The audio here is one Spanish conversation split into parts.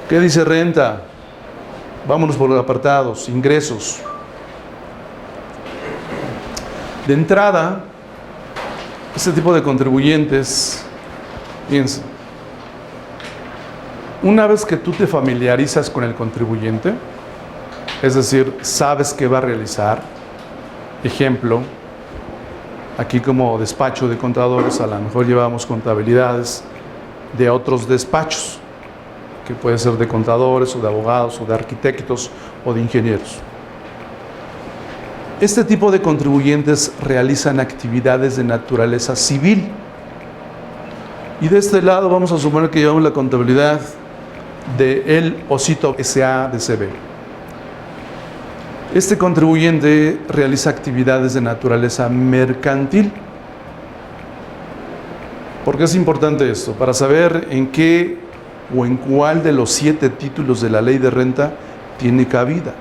¿Qué dice renta? Vámonos por los apartados, ingresos. De entrada, este tipo de contribuyentes, fíjense, una vez que tú te familiarizas con el contribuyente, es decir, sabes qué va a realizar, ejemplo, aquí como despacho de contadores, a lo mejor llevamos contabilidades de otros despachos, que puede ser de contadores o de abogados o de arquitectos o de ingenieros. Este tipo de contribuyentes realizan actividades de naturaleza civil. Y de este lado vamos a suponer que llevamos la contabilidad de el Osito S.A. de CB. Este contribuyente realiza actividades de naturaleza mercantil. ¿Por qué es importante esto? Para saber en qué o en cuál de los 7 títulos de la ley de renta tiene cabida.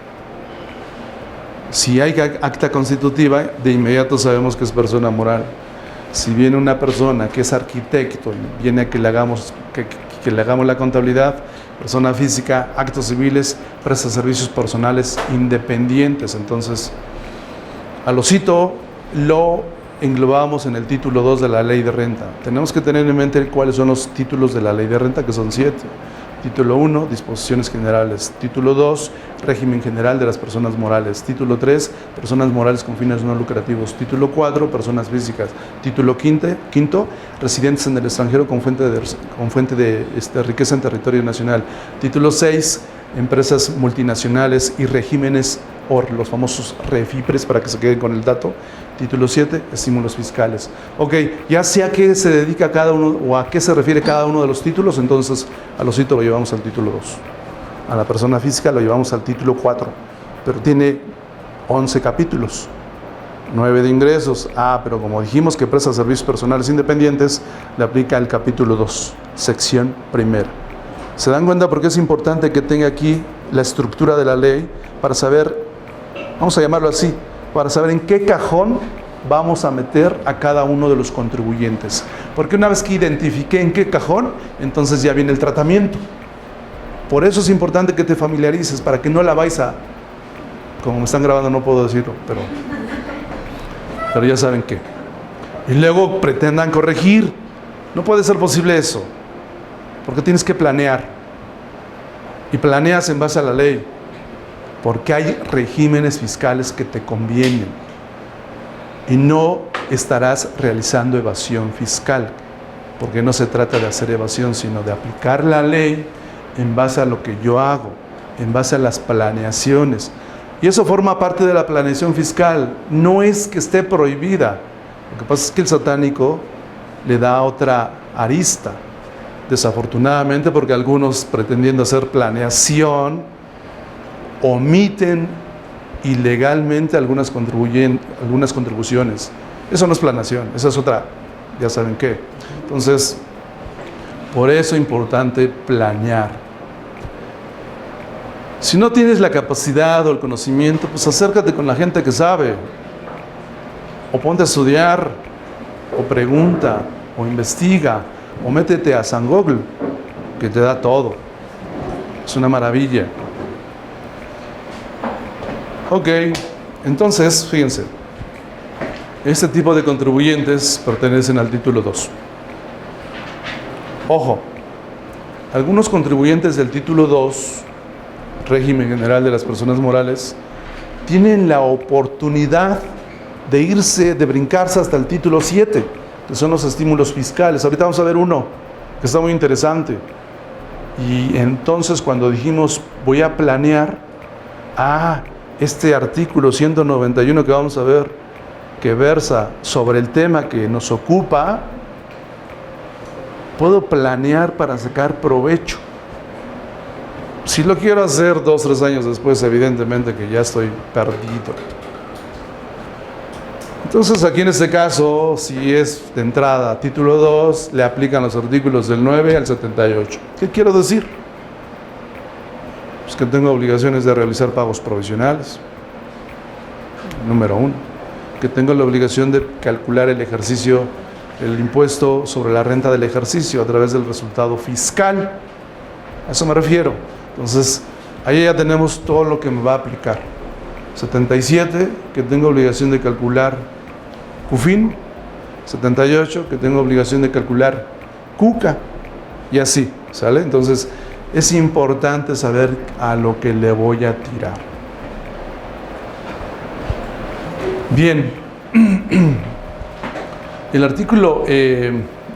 Si hay acta constitutiva, de inmediato sabemos que es persona moral. Si viene una persona que es arquitecto y viene a que le hagamos la contabilidad, persona física, actos civiles, presta servicios personales independientes. Entonces, al Osito lo englobamos en el título 2 de la ley de renta. Tenemos que tener en mente cuáles son los títulos de la ley de renta, que son 7. Título 1, disposiciones generales. Título 2, régimen general de las personas morales. Título 3, personas morales con fines no lucrativos. Título 4, personas físicas. Título 5, residentes en el extranjero con fuente de riqueza en territorio nacional. Título 6, empresas multinacionales y regímenes o los famosos REFIPRES, para que se queden con el dato. Título 7, estímulos fiscales. Ok, ya sé a qué se dedica cada uno o a qué se refiere cada uno de los títulos, entonces al Osito lo llevamos al título 2. A la persona física lo llevamos al título 4, pero tiene 11 capítulos, 9 de ingresos. Pero como dijimos que presta servicios personales independientes, le aplica el capítulo 2, sección primera. ¿Se dan cuenta por qué es importante que tenga aquí la estructura de la ley para saber, vamos a llamarlo así, para saber en qué cajón vamos a meter a cada uno de los contribuyentes? Porque una vez que identifiqué en qué cajón, entonces ya viene el tratamiento. Por eso es importante que te familiarices, para que no la vais a, como me están grabando no puedo decirlo, pero ya saben qué. Y luego pretendan corregir. No puede ser posible eso, porque tienes que planear. Y planeas en base a la ley, porque hay regímenes fiscales que te convienen. Y no estarás realizando evasión fiscal, porque no se trata de hacer evasión, sino de aplicar la ley en base a lo que yo hago, en base a las planeaciones. Y eso forma parte de la planeación fiscal. No es que esté prohibida. Lo que pasa es que el satánico le da otra arista, desafortunadamente, porque algunos, pretendiendo hacer planeación, omiten ilegalmente algunas contribuciones. Eso no es planeación, esa es otra, ya saben qué. Entonces, por eso es importante planear. Si no tienes la capacidad o el conocimiento, pues acércate con la gente que sabe, o ponte a estudiar, o pregunta, o investiga, o métete a San Google, que te da todo. Es una maravilla. Ok, entonces, fíjense, este tipo de contribuyentes pertenecen al título 2. Ojo, algunos contribuyentes del título 2, régimen general de las personas morales, tienen la oportunidad de brincarse hasta el título 7, que son los estímulos fiscales. Ahorita vamos a ver uno que está muy interesante. Y entonces, cuando dijimos voy a planear, este artículo 191 que vamos a ver, que versa sobre el tema que nos ocupa, puedo planear para sacar provecho. Si lo quiero hacer 2 o 3 años después, evidentemente que ya estoy perdido. Entonces, aquí en este caso, si es de entrada título 2, le aplican los artículos del 9 al 78. ¿Qué quiero decir? Pues que tengo obligaciones de realizar pagos provisionales, número uno. Que tengo la obligación de calcular el impuesto sobre la renta del ejercicio a través del resultado fiscal. A eso me refiero. Entonces, ahí ya tenemos todo lo que me va a aplicar. 77, que tengo obligación de calcular CUFIN. 78, que tengo obligación de calcular CUCA. Y así, ¿sale? Entonces, es importante saber a lo que le voy a tirar. Bien. El artículo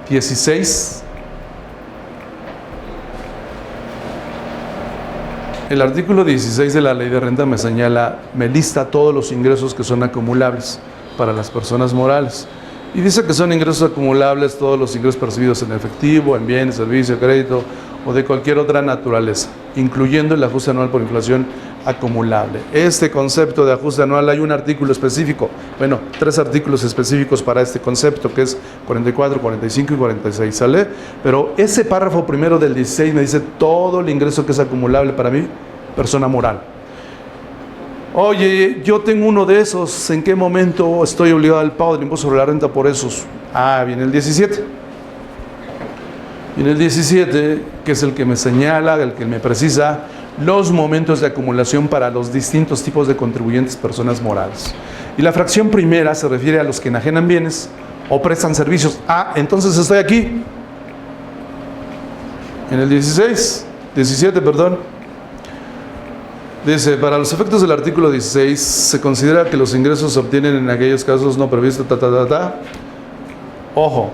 16. El artículo 16 de la Ley de Renta me lista todos los ingresos que son acumulables para las personas morales. Y dice que son ingresos acumulables todos los ingresos percibidos en efectivo, en bienes, servicios, crédito o de cualquier otra naturaleza, incluyendo el ajuste anual por inflación acumulable. Este concepto de ajuste anual, hay un artículo específico, bueno, 3 artículos específicos para este concepto, que es 44, 45 y 46, ¿sale? Pero ese párrafo primero del 16 me dice todo el ingreso que es acumulable para mí, persona moral. Oye, yo tengo uno de esos, ¿en qué momento estoy obligado al pago del impuesto sobre la renta por esos? Viene el 17. Viene el 17, que es el que me señala, el que me precisa los momentos de acumulación para los distintos tipos de contribuyentes personas morales. Y la fracción primera se refiere a los que enajenan bienes o prestan servicios. Entonces estoy aquí. En el 17, perdón. Dice, para los efectos del artículo 16, se considera que los ingresos se obtienen en aquellos casos no previstos, Ojo,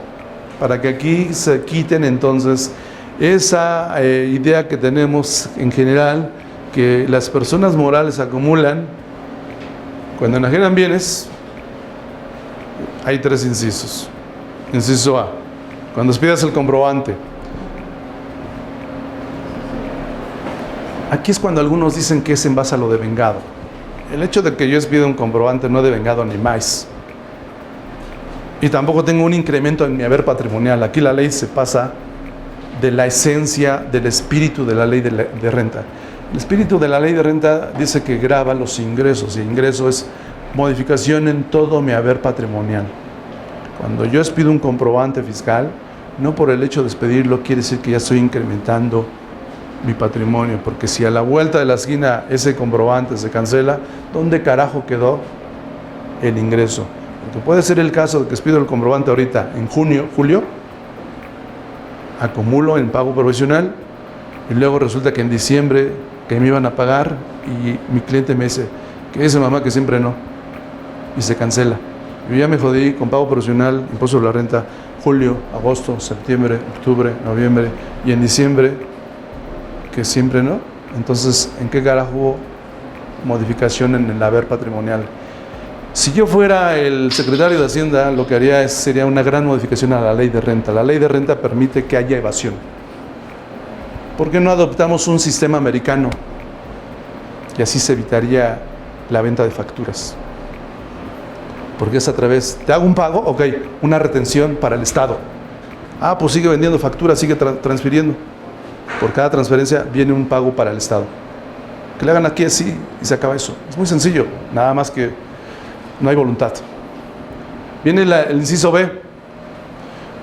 para que aquí se quiten entonces esa idea que tenemos en general, que las personas morales acumulan, cuando enajenan bienes, hay 3 incisos. Inciso A, cuando expidas el comprobante. Aquí es cuando algunos dicen que es en base a lo devengado. El hecho de que yo expida un comprobante no he devengado ni más. Y tampoco tengo un incremento en mi haber patrimonial. Aquí la ley se pasa de la esencia del espíritu de la ley de renta. El espíritu de la ley de renta dice que grava los ingresos, y ingreso es modificación en todo mi haber patrimonial. Cuando yo expido un comprobante fiscal, no por el hecho de expedirlo quiere decir que ya estoy incrementando mi patrimonio, porque si a la vuelta de la esquina ese comprobante se cancela, ¿dónde carajo quedó el ingreso? Porque puede ser el caso de que expido el comprobante ahorita en julio, acumulo en pago provisional y luego resulta que en diciembre que me iban a pagar y mi cliente me dice que dice mamá que siempre no, y se cancela. Yo ya me jodí con pago provisional, impuesto sobre la renta, julio, agosto, septiembre, octubre, noviembre, y en diciembre que siempre no. Entonces, ¿en qué carajo hubo modificación en el haber patrimonial? Si yo fuera el secretario de Hacienda, lo que haría sería una gran modificación a la ley de renta. La ley de renta permite que haya evasión. ¿Por qué no adoptamos un sistema americano? Y así se evitaría la venta de facturas. Porque es a través, te hago un pago, ok, una retención para el Estado. Pues sigue vendiendo facturas, sigue transfiriendo. Por cada transferencia viene un pago para el Estado. Que le hagan aquí así y se acaba eso. Es muy sencillo, nada más que no hay voluntad. Viene el inciso B,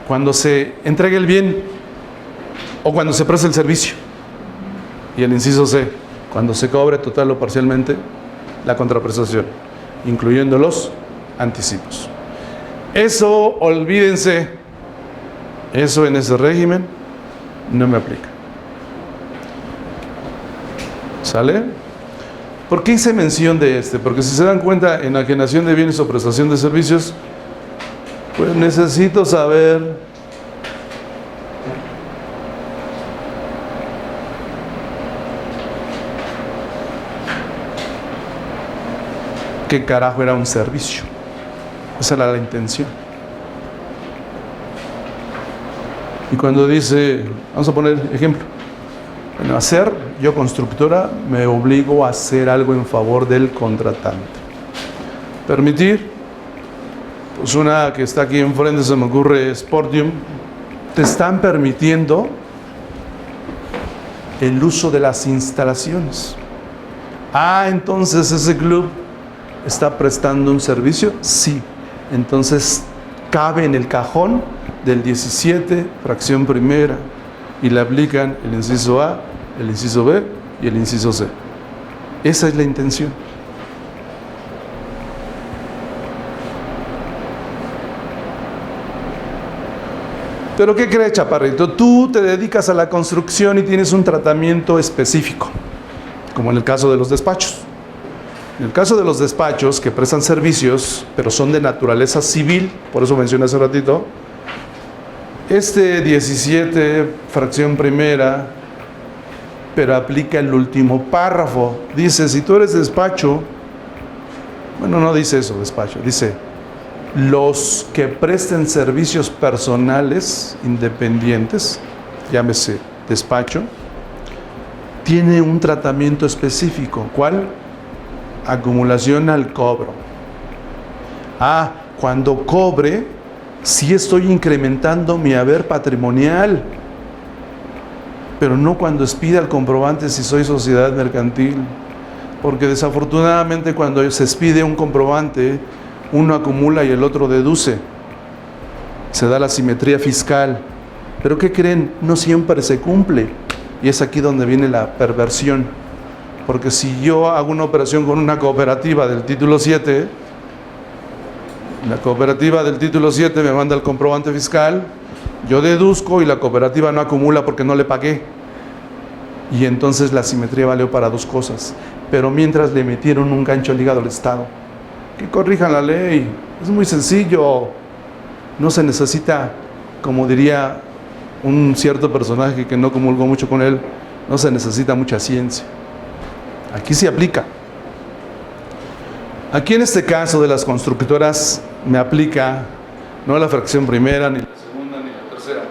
cuando se entregue el bien o cuando se preste el servicio. Y el inciso C, cuando se cobre total o parcialmente la contraprestación, incluyendo los anticipos. Eso, olvídense, eso en ese régimen no me aplica. ¿Sale? ¿Por qué hice mención de este? Porque si se dan cuenta, en enajenación de bienes o prestación de servicios, pues necesito saber qué carajo era un servicio. Esa era la intención. Y cuando dice, vamos a poner ejemplo, bueno, yo constructora me obligo a hacer algo en favor del contratante. Permitir, pues una que está aquí enfrente se me ocurre, Sportium, te están permitiendo el uso de las instalaciones. Entonces ese club ¿Está prestando un servicio? Sí. Entonces cabe en el cajón del 17, fracción primera, y le aplican el inciso A, el inciso B y el inciso C. Esa es la intención. Pero ¿qué crees, chaparrito? Tú te dedicas a la construcción y tienes un tratamiento específico, como en el caso de los despachos. En el caso de los despachos que prestan servicios, pero son de naturaleza civil, por eso mencioné hace ratito, este 17, fracción primera, pero aplica el último párrafo. Dice, si tú eres despacho, bueno, no dice eso, despacho, dice, los que presten servicios personales independientes, llámese despacho, tiene un tratamiento específico. ¿Cuál? Acumulación al cobro. Cuando cobre, sí estoy incrementando mi haber patrimonial, pero no cuando expida el comprobante si soy sociedad mercantil, porque desafortunadamente cuando se expide un comprobante, uno acumula y el otro deduce, se da la simetría fiscal. Pero ¿qué creen? No siempre se cumple, y es aquí donde viene la perversión, porque si yo hago una operación con una cooperativa del título 7, la cooperativa del título 7 me manda el comprobante fiscal, yo deduzco y la cooperativa no acumula porque no le pagué, y entonces la simetría valió para dos cosas, pero mientras le metieron un gancho ligado al Estado. Que corrijan la ley, es muy sencillo, no se necesita, como diría un cierto personaje que no comulgó mucho con él, no se necesita mucha ciencia. Aquí se aplica. Aquí en este caso de las constructoras me aplica no la fracción primera, ni la segunda, ni la tercera,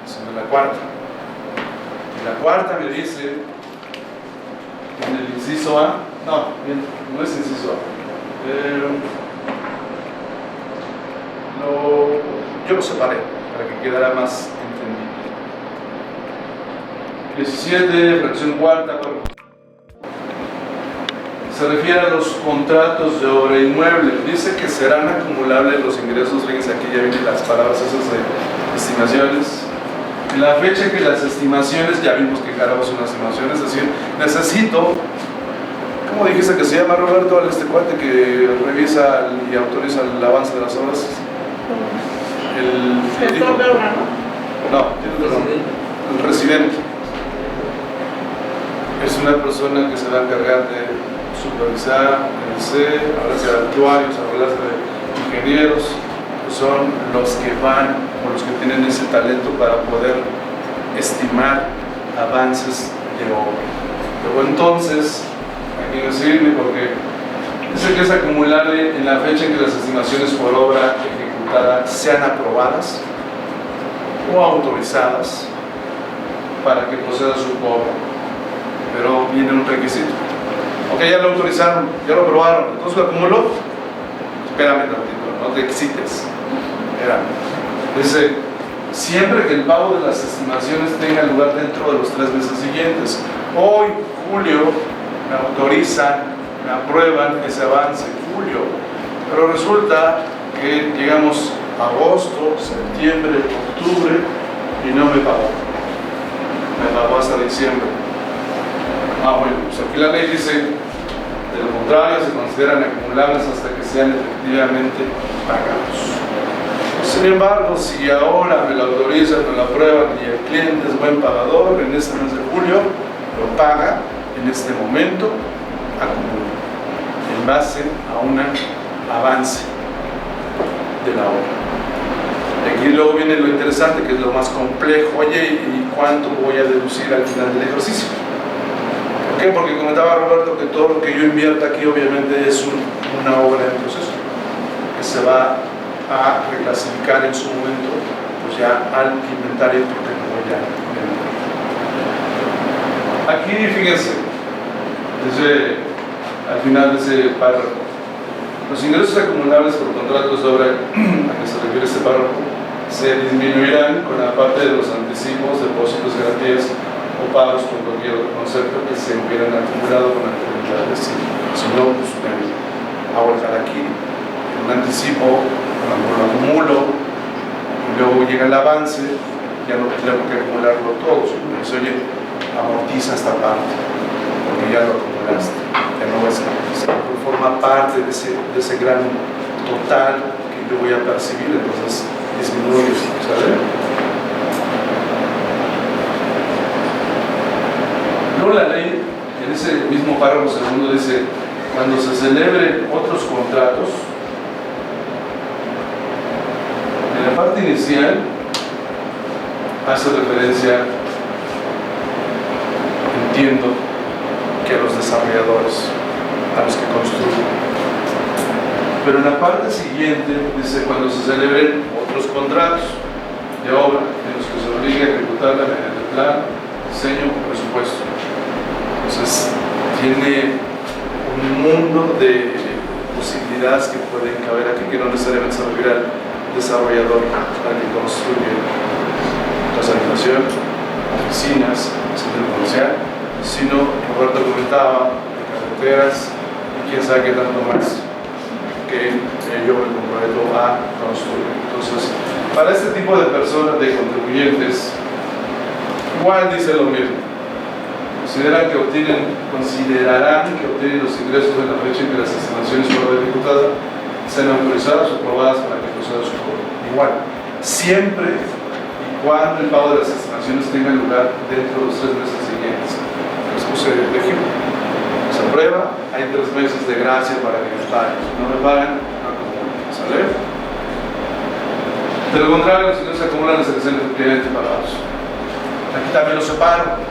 sino la cuarta. Y la cuarta me dice en el inciso A, no es inciso A. Yo lo separé para que quedara más entendible. 17, fracción cuarta, se refiere a los contratos de obra inmueble. Dice que serán acumulables los ingresos. Fíjense, aquí ya vienen las palabras esas de estimaciones. En la fecha que las estimaciones, ya vimos que cada son las estimaciones, es decir, necesito, ¿cómo dijiste que se llama, Roberto, este cuate que revisa y autoriza el avance de las obras? El gestor de obra, ¿no? El residente. Es una persona que se va a encargar de supervisar, hablarse de actuarios, hablarse de ingenieros, que son los que van o los que tienen ese talento para poder estimar avances de obra. Pero entonces, hay que decirme, porque dice que es acumulable en la fecha en que las estimaciones por obra ejecutada sean aprobadas o autorizadas para que proceda su cobro. Pero viene un requisito. Ok, ya lo autorizaron, ya lo aprobaron, entonces lo acumuló. Espérame tantito, no te excites. Dice, siempre que el pago de las estimaciones tenga lugar dentro de los 3 meses siguientes. Hoy, julio, me autorizan, me aprueban ese avance, julio. Pero resulta que llegamos a agosto, septiembre, octubre y no me pagó. Me pagó hasta diciembre. Bueno, pues aquí la ley dice, de lo contrario, se consideran acumulables hasta que sean efectivamente pagados. Sin embargo, si ahora me lo autorizan, me lo aprueban y el cliente es buen pagador, en este mes de julio lo paga, en este momento acumula, en base a un avance de la obra. Aquí luego viene lo interesante, que es lo más complejo. Oye, ¿y cuánto voy a deducir al final del ejercicio? ¿Por qué? Porque comentaba Roberto que todo lo que yo invierta aquí obviamente es una obra en proceso que se va a reclasificar en su momento, pues ya al inventario que voy a vender. Aquí fíjense, al final de ese párrafo, los ingresos acumulables por contratos de obra a que se refiere este párrafo se disminuirán con la parte de los anticipos, depósitos, garantías o pagos por cualquier otro concepto que se hubieran acumulado con anterioridad. Si no, pues aquí un anticipo, lo acumulo, y luego llega el avance, ya no tengo que acumularlo todo. Entonces, oye, amortiza esta parte, porque ya lo acumulaste, ya no vas a forma parte de ese gran total que yo voy a percibir, entonces disminuye, ¿sabes? Luego la ley, en ese mismo párrafo segundo, dice: cuando se celebren otros contratos, en la parte inicial hace referencia, entiendo, que a los desarrolladores, a los que construyen. Pero en la parte siguiente dice: cuando se celebren otros contratos de obra en los que se obligue a ejecutarla mediante plan, diseño o presupuesto. Entonces tiene un mundo de posibilidades que pueden caber aquí, que no necesariamente se refiere al desarrollador al que construye las habitaciones, oficinas, centro comercial, sino, Roberto comentaba, de carreteras y quién sabe qué tanto más que yo me comprometo a construir. Entonces, para este tipo de personas, de contribuyentes, igual dice lo mismo. Considerarán que obtienen los ingresos en la fecha en que las estimaciones fueron ejecutadas, sean autorizadas o aprobadas para que proceda su cobro. Igual, siempre y cuando el pago de las estimaciones tenga lugar dentro de los 3 meses siguientes. Les puse el ejemplo. Se aprueba, hay 3 meses de gracia para que me paguen. Si no me pagan, no acumulan. ¿Sale? De lo contrario, si no se acumulan las exenciones previamente pagados. Aquí también lo separo.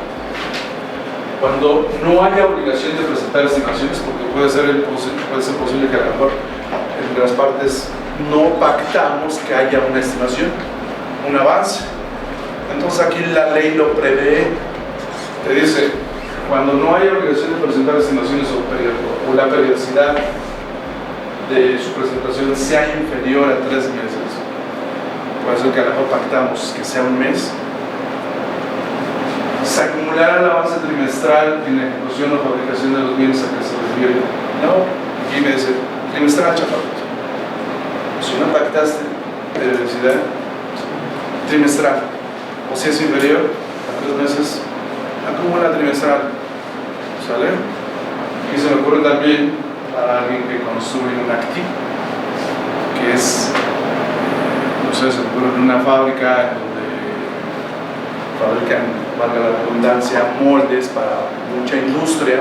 Cuando no haya obligación de presentar estimaciones, porque puede ser posible que a lo mejor entre las partes no pactamos que haya una estimación, un avance. Entonces aquí la ley lo prevé, te dice: cuando no haya obligación de presentar estimaciones o la periodicidad de su presentación sea inferior a 3 meses, puede ser que a lo mejor pactamos que sea un mes, se acumulará el avance trimestral en la ejecución o fabricación de los bienes a que se refiere. No, aquí me dice trimestral, chaval. Si no pactaste periodicidad trimestral, o si es inferior a 3 meses, acumula trimestral. ¿Sale? Y se me ocurre también para alguien que construye un activo, que es, no sé, se me ocurre en una fábrica donde fabrican, valga la redundancia, moldes para mucha industria,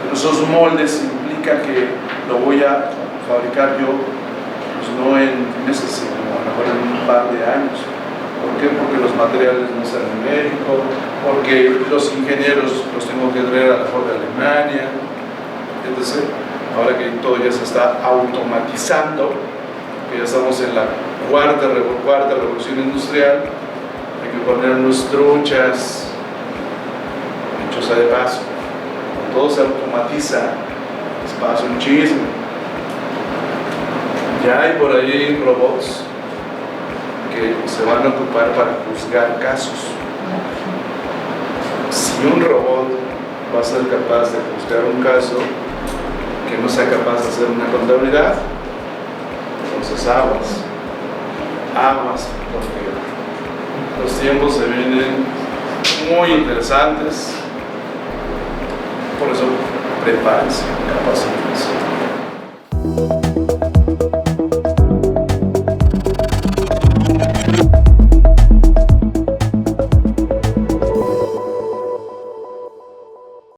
pero esos moldes implica que lo voy a fabricar yo, pues no en meses, sino a lo mejor en un par de años. ¿Por qué? Porque los materiales no están en México, porque los ingenieros los tengo que traer a lo mejor de Alemania, etc. Ahora que todo ya se está automatizando, que ya estamos en la cuarta revolución industrial, hay que ponernos truchas, dicho sea de paso. Cuando todo se automatiza, les pasa un chisme. Ya hay por ahí robots que se van a ocupar para juzgar casos. Si un robot va a ser capaz de juzgar un caso que no sea capaz de hacer una contabilidad, entonces aguas, porque los tiempos se vienen muy interesantes. Por eso prepárense, capacítense.